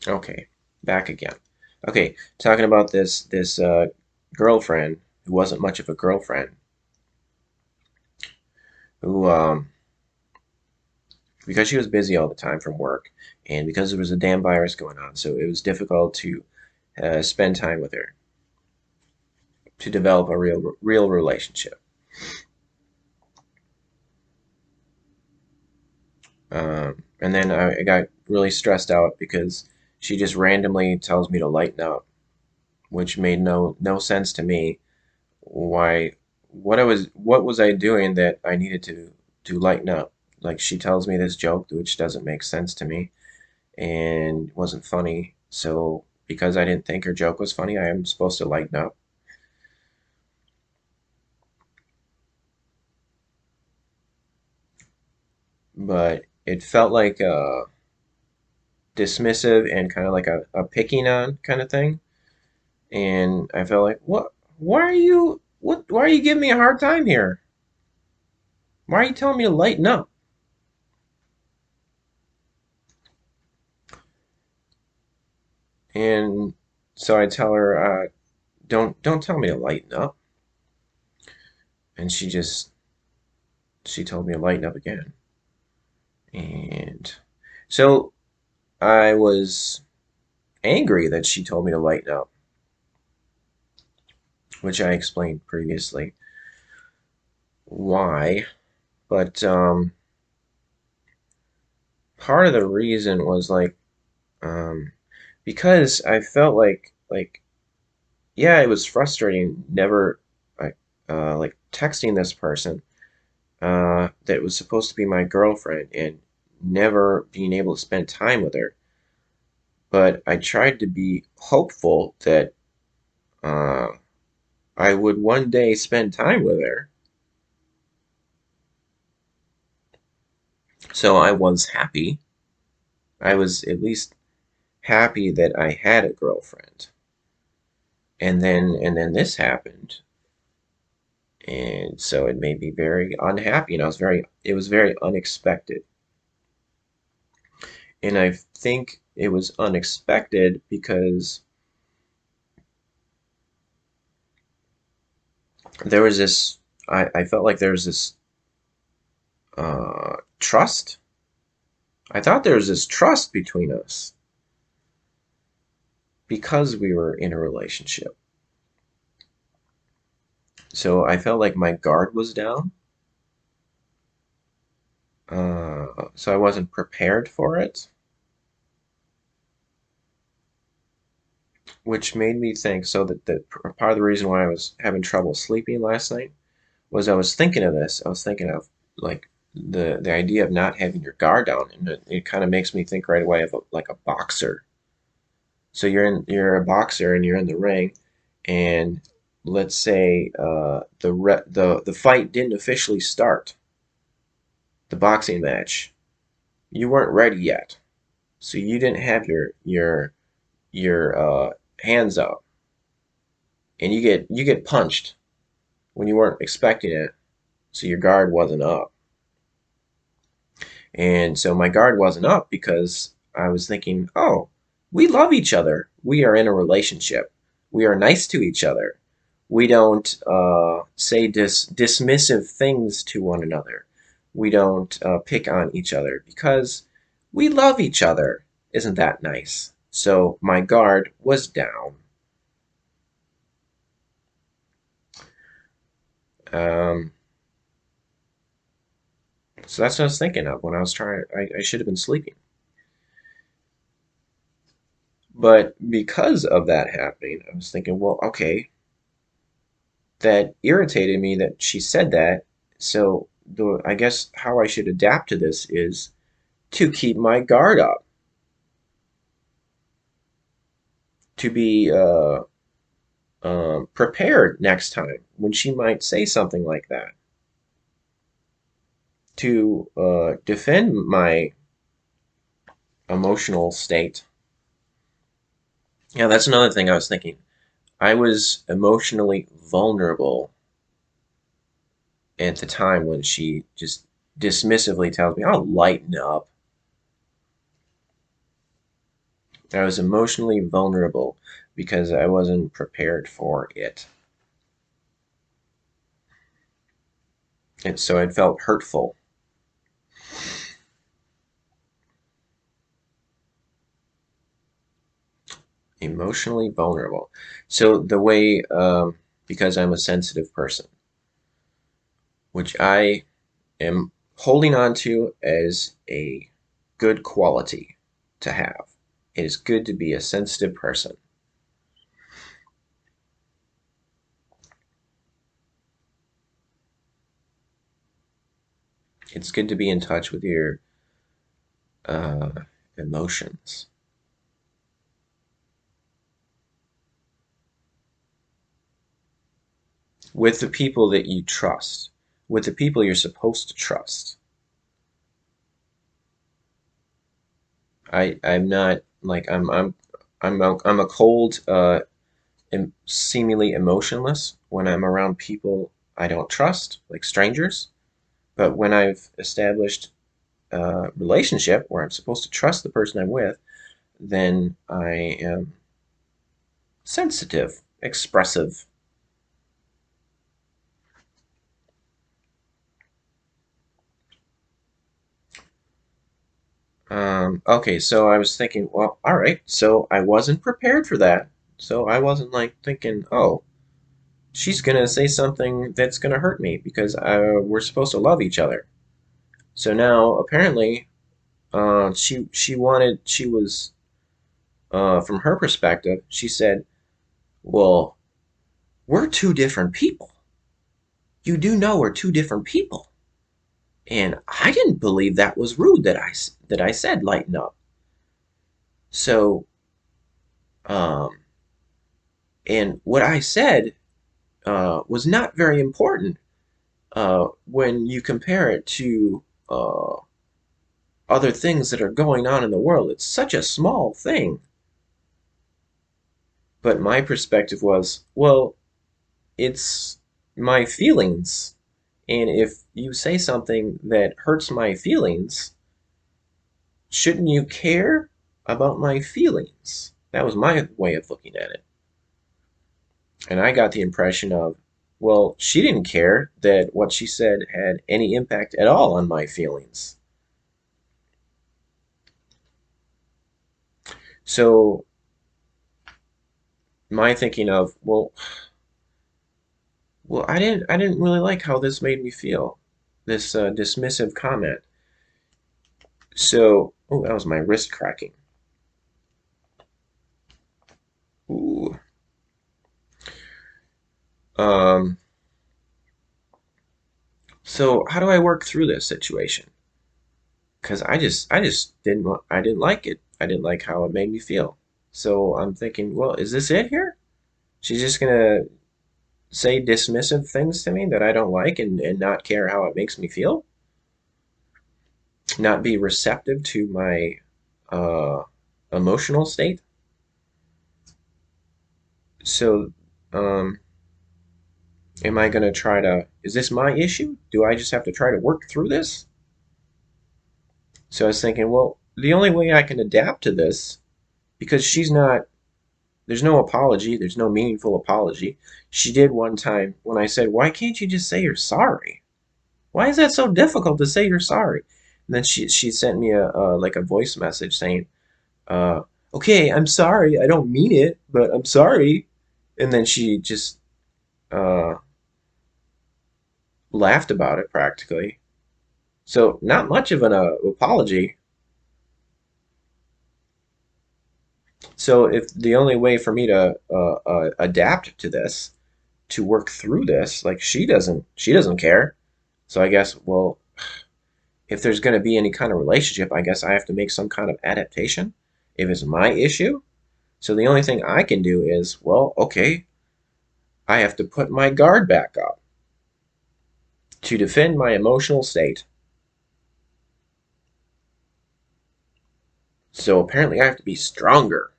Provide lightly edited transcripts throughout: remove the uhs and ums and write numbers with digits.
Okay, back again. Okay, talking about this girlfriend who wasn't much of a girlfriend, who because she was busy all the time from work, and because there was a damn virus going on, so it was difficult to spend time with her to develop a real relationship. And then I got really stressed out because she just randomly tells me to lighten up, which made no sense to me. Why? What was I doing that I needed to lighten up? Like she tells me this joke, which doesn't make sense to me and wasn't funny. So because I didn't think her joke was funny, I am supposed to lighten up. But it felt like dismissive and kind of like a picking on kind of thing. And I felt like, what? Why are you? What? Why are you giving me a hard time here? Why are you telling me to lighten up? And so I tell her, don't tell me to lighten up. And she told me to lighten up again. And so I was angry that she told me to lighten up, which I explained previously why. But part of the reason was um, because I felt like yeah, it was frustrating never like texting this person that was supposed to be my girlfriend and never being able to spend time with her. But I tried to be hopeful that uh, I would one day spend time with her. So I was happy. I was at least happy that I had a girlfriend. And then this happened. And so it made me very unhappy. And it was very unexpected. And I think it was unexpected because there was this, I felt like there was this trust. I thought there was this trust between us because we were in a relationship. So I felt like my guard was down. So I wasn't prepared for it, which made me think so that part of the reason why I was having trouble sleeping last night was I was thinking of this. I was thinking of like the idea of not having your guard down, and it kind of makes me think right away of like a boxer. So you're a boxer and you're in the ring, and let's say the fight didn't officially start, the boxing match. You weren't ready yet, so you didn't have your hands up, and you get punched when you weren't expecting it, so your guard wasn't up. And so my guard wasn't up because I was thinking, oh, we love each other. We are in a relationship. We are nice to each other. We don't say dismissive things to one another. We don't pick on each other because we love each other. Isn't that nice? So my guard was down. Um, so that's what I was thinking of when I was trying. I should have been sleeping. But because of that happening, I was thinking, well, okay, that irritated me that she said that. So I guess how I should adapt to this is to keep my guard up, to be prepared next time when she might say something like that, to defend my emotional state. Yeah, that's another thing I was thinking. I was emotionally vulnerable at the time when she just dismissively tells me, "I'll lighten up." I was emotionally vulnerable because I wasn't prepared for it. And so it felt hurtful. Emotionally vulnerable. So the way, because I'm a sensitive person, which I am holding on to as a good quality to have. It is good to be a sensitive person. It's good to be in touch with your uh, emotions. With the people that you trust, with the people you're supposed to trust. I'm not like I'm a cold, seemingly emotionless when I'm around people I don't trust, like strangers. But when I've established a relationship where I'm supposed to trust the person I'm with, then I am sensitive, expressive. Okay, so I was thinking, well, all right, so I wasn't prepared for that. So I wasn't like thinking, oh, she's gonna say something that's gonna hurt me because we're supposed to love each other. So now apparently, she was from her perspective, she said, well, we're two different people. You do know we're two different people. And I didn't believe that was rude that I said lighten up. So, um, and what I said was not very important when you compare it to other things that are going on in the world. It's such a small thing. But my perspective was, well, it's my feelings. And if you say something that hurts my feelings, shouldn't you care about my feelings? That was my way of looking at it. And I got the impression of, well, she didn't care that what she said had any impact at all on my feelings. So my thinking of, well, I didn't really like how this made me feel. This dismissive comment. So, oh, that was my wrist cracking. Ooh. Um, so how do I work through this situation? Because I just I didn't like it. I didn't like how it made me feel. So I'm thinking, well, is this it here? She's just gonna say dismissive things to me that I don't like and not care how it makes me feel, not be receptive to my uh, emotional state. So, um, am I gonna try to? Is this my issue? Do I just have to try to work through this? So I was thinking, well, the only way I can adapt to this, because she's not, there's no apology, there's no meaningful apology. She did one time when I said, why can't you just say you're sorry? Why is that so difficult to say you're sorry? And then she sent me a like a voice message saying, uh, okay, I'm sorry, I don't mean it, but I'm sorry. And then she just uh, laughed about it practically. So not much of an apology. So if the only way for me to adapt to this, to work through this, like she doesn't care. So I guess, well, if there's going to be any kind of relationship, I guess I have to make some kind of adaptation if it's my issue. So the only thing I can do is, well, okay, I have to put my guard back up to defend my emotional state. So apparently I have to be stronger.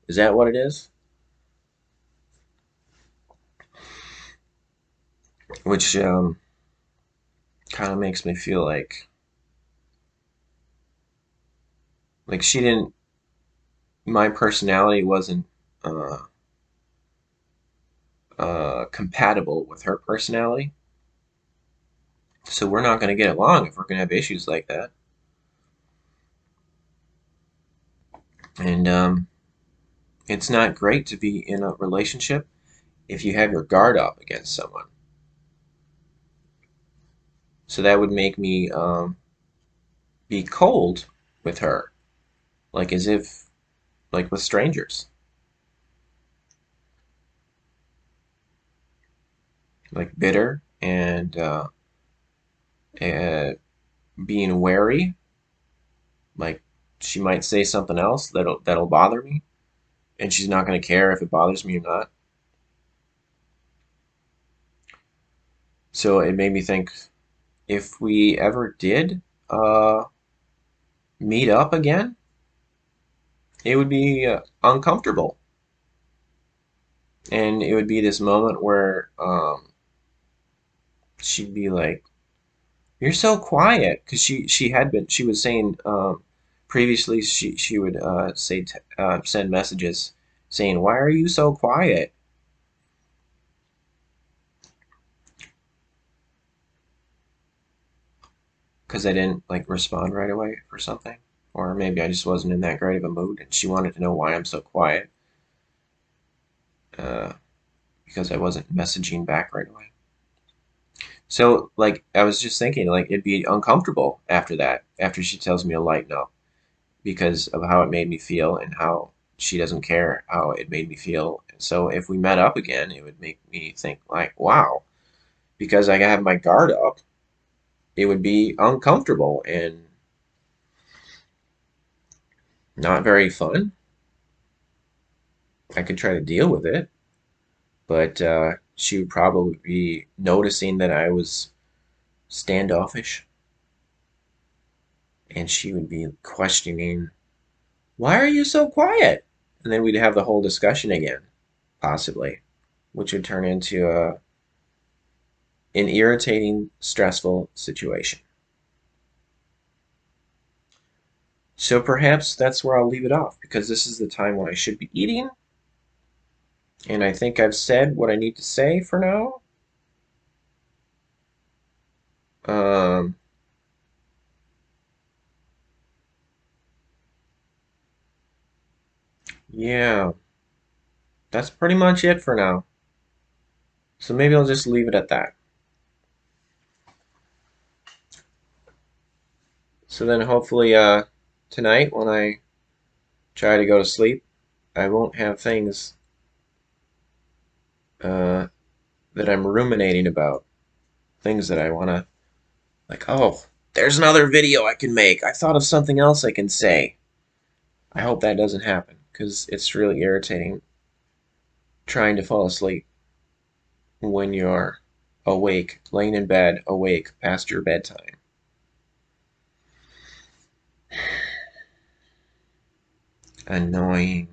Is that what it is? Which kind of makes me feel like she didn't, my personality wasn't compatible with her personality. So we're not going to get along if we're going to have issues like that. And it's not great to be in a relationship if you have your guard up against someone. So that would make me be cold with her, like as if, like with strangers, like bitter and uh, being wary. Like she might say something else that'll bother me, and she's not going to care if it bothers me or not. So it made me think if we ever did uh, meet up again, it would be uncomfortable, and it would be this moment where she'd be like, "You're so quiet," because she was saying previously she would send messages saying, "Why are you so quiet?" Because I didn't like respond right away for something, or maybe I just wasn't in that great of a mood, and she wanted to know why I'm so quiet uh, because I wasn't messaging back right away. So like I was just thinking like it'd be uncomfortable after that, after she tells me to lighten up because of how it made me feel and how she doesn't care how it made me feel. So if we met up again, it would make me think like, wow, because I have my guard up, it would be uncomfortable and not very fun. I could try to deal with it, but she would probably be noticing that I was standoffish, and she would be questioning, "Why are you so quiet?" And then we'd have the whole discussion again, possibly, which would turn into an irritating, stressful situation. So perhaps that's where I'll leave it off because this is the time when I should be eating, and I think I've said what I need to say for now. Um, yeah, that's pretty much it for now. So maybe I'll just leave it at that. So then hopefully tonight when I try to go to sleep, I won't have things uh, that I'm ruminating about, things that I want to, like, oh, there's another video I can make. I thought of something else I can say. I hope that doesn't happen because it's really irritating trying to fall asleep when you're awake, laying in bed, awake past your bedtime. Annoying.